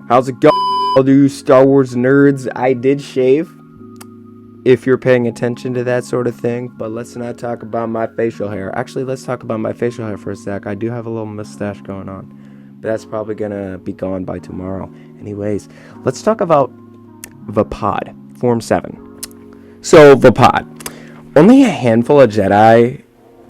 How's it going, all you Star Wars nerds? I did shave, if you're paying attention to that sort of thing, but let's not talk about my facial hair. Actually, let's talk about my facial hair for a sec. I do have a little mustache going on, but that's probably gonna be gone by tomorrow. Anyways, let's talk about Vaapad, Form 7. So, Vaapad. Only a handful of Jedi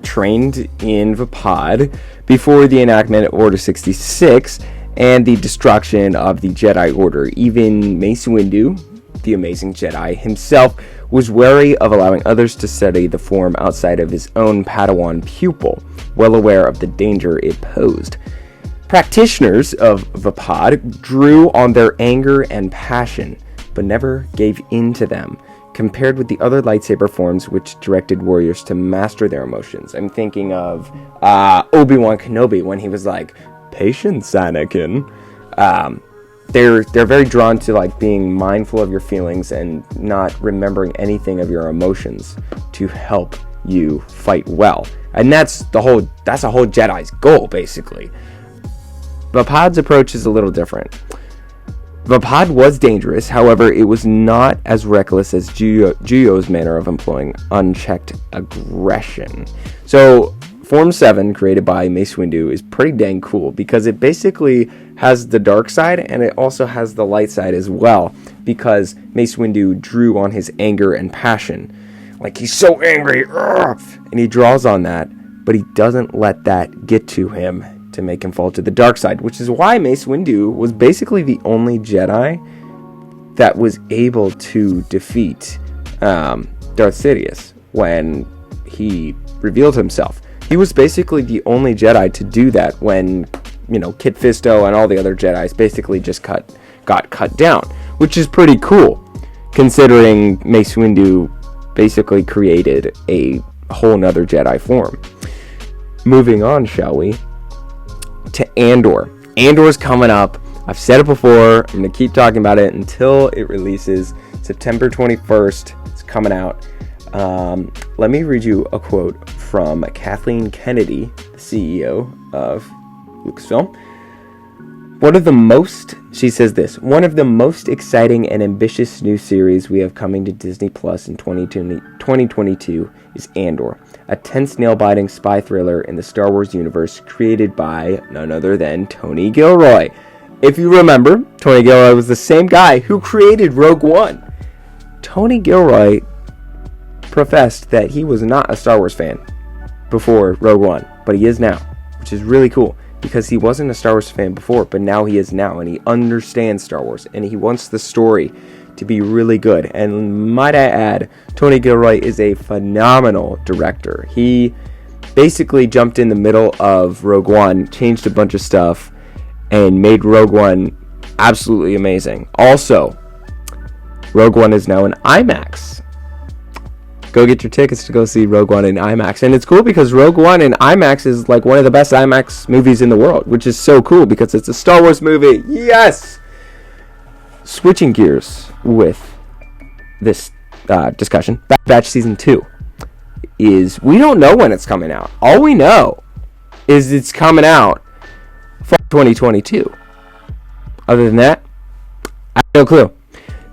trained in Vaapad before the enactment of Order 66 and the destruction of the Jedi Order. Even Mace Windu, the amazing Jedi himself, was wary of allowing others to study the form outside of his own Padawan pupil, well aware of the danger it posed. Practitioners of Vaapad drew on their anger and passion, but never gave in to them, compared with the other lightsaber forms which directed warriors to master their emotions. I'm thinking of Obi-Wan Kenobi when he was like, "Patience, Anakin." They're very drawn to like being mindful of your feelings and not remembering anything of your emotions to help you fight well. And that's a whole Jedi's goal, basically. Vaapad's approach is a little different. Vaapad was dangerous, however, it was not as reckless as Juyo's manner of employing unchecked aggression. So, Form 7, created by Mace Windu, is pretty dang cool because it basically has the dark side and it also has the light side as well, because Mace Windu drew on his anger and passion. Like, he's so angry, and he draws on that, but he doesn't let that get to him to make him fall to the dark side, which is why Mace Windu was basically the only Jedi that was able to defeat Darth Sidious when he revealed himself. He was basically the only Jedi to do that when, Kit Fisto and all the other Jedis basically just got cut down, which is pretty cool, considering Mace Windu basically created a whole nother Jedi form. Moving on, shall we, to Andor. Andor's coming up. I've said it before. I'm going to keep talking about it until it releases. September 21st. It's coming out. Let me read you a quote from Kathleen Kennedy, the CEO of Lucasfilm. She says this, one of the most exciting and ambitious new series we have coming to Disney Plus in 2022 is Andor, a tense, nail-biting spy thriller in the Star Wars universe created by none other than Tony Gilroy. If you remember, Tony Gilroy was the same guy who created Rogue One. Tony Gilroy professed that he was not a Star Wars fan before Rogue One, but he is now, which is really cool. Because he wasn't a Star Wars fan before, but now he is now, and he understands Star Wars, and he wants the story to be really good. And might I add, Tony Gilroy is a phenomenal director. He basically jumped in the middle of Rogue One, changed a bunch of stuff, and made Rogue One absolutely amazing. Also, Rogue One is now in IMAX. Go get your tickets to go see Rogue One in IMAX. And it's cool because Rogue One in IMAX is like one of the best IMAX movies in the world, which is so cool because it's a Star Wars movie. Yes! Switching gears with this discussion, Bad Batch Season 2 is, we don't know when it's coming out. All we know is it's coming out for 2022. Other than that, I have no clue.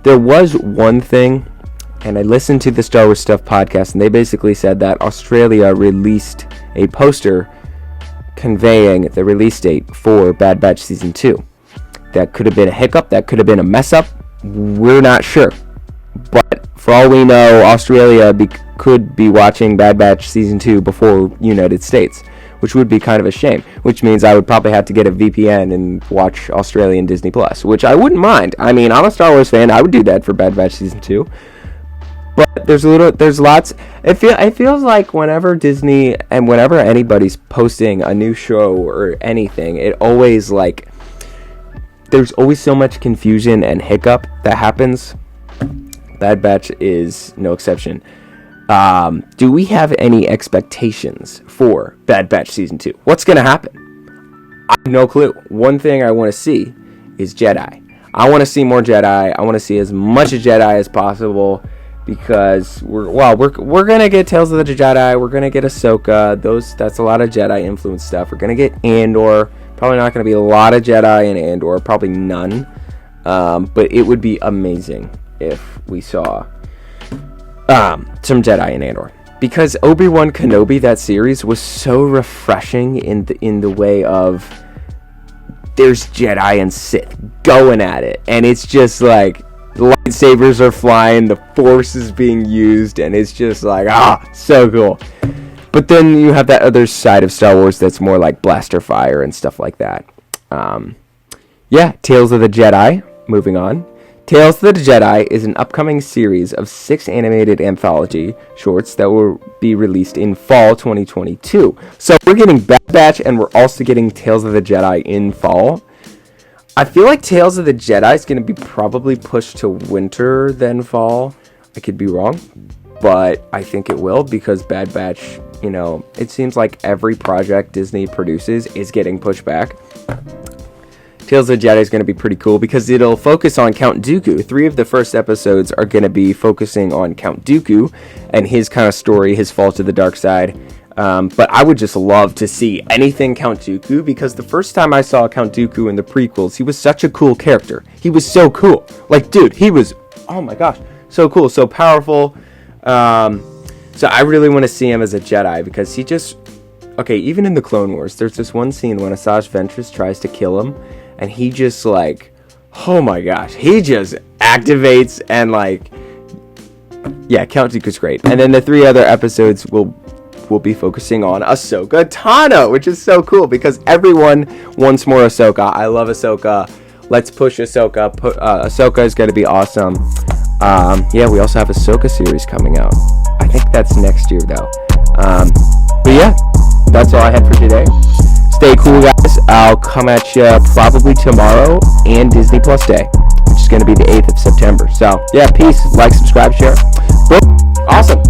There was one thing, and I listened to the Star Wars Stuff podcast, and they basically said that Australia released a poster conveying the release date for Bad Batch Season 2. That could have been a hiccup, that could have been a mess up, we're not sure. But for all we know, Australia could be watching Bad Batch Season 2 before United States, which would be kind of a shame, which means I would probably have to get a VPN and watch Australian Disney Plus, which I wouldn't mind. I mean, I'm a Star Wars fan, I would do that for Bad Batch Season 2. But there's lots. It feels like whenever Disney and whenever anybody's posting a new show or anything, it always there's always so much confusion and hiccup that happens. Bad Batch is no exception. Do we have any expectations for Bad Batch Season 2? What's gonna happen? I have no clue. One thing I want to see is Jedi. I want to see more Jedi. I want to see as much Jedi as possible. Because we're gonna get Tales of the Jedi, we're gonna get Ahsoka, that's a lot of Jedi influence stuff. We're gonna get Andor, probably not gonna be a lot of Jedi in Andor, probably none. But it would be amazing if we saw some Jedi in Andor, because Obi-Wan Kenobi, that series, was so refreshing in the way of there's Jedi and Sith going at it, and it's just like the lightsabers are flying, the Force is being used, and it's just like so cool. But then you have that other side of Star Wars that's more like blaster fire and stuff like that. Tales of the Jedi. Moving on. Tales of the Jedi is an upcoming series of 6 animated anthology shorts that will be released in fall 2022. So we're getting Bad Batch, and we're also getting Tales of the Jedi in fall. I feel like Tales of the Jedi is going to be probably pushed to winter than fall. I could be wrong, but I think it will, because Bad Batch, it seems like every project Disney produces is getting pushed back. Tales of the Jedi is going to be pretty cool because it'll focus on Count Dooku. 3 of the first episodes are going to be focusing on Count Dooku and his kind of story, his fall to the dark side. But I would just love to see anything Count Dooku, because the first time I saw Count Dooku in the prequels, he was such a cool character. He was so cool. Like, dude, he was, oh my gosh, so cool, so powerful. So I really want to see him as a Jedi, because he just, even in the Clone Wars, there's this one scene when Asajj Ventress tries to kill him, and he just like, oh my gosh, he just activates and like, Count Dooku's great. And then the 3 other episodes will be focusing on Ahsoka Tano, which is so cool because everyone wants more Ahsoka. I love Ahsoka. Let's push Ahsoka. Ahsoka is going to be awesome. We also have Ahsoka series coming out. I think that's next year though. That's all I had for today. Stay cool, guys. I'll come at you probably tomorrow and Disney Plus Day, which is going to be the 8th of September. So, peace. Like, subscribe, share. Boom. Awesome.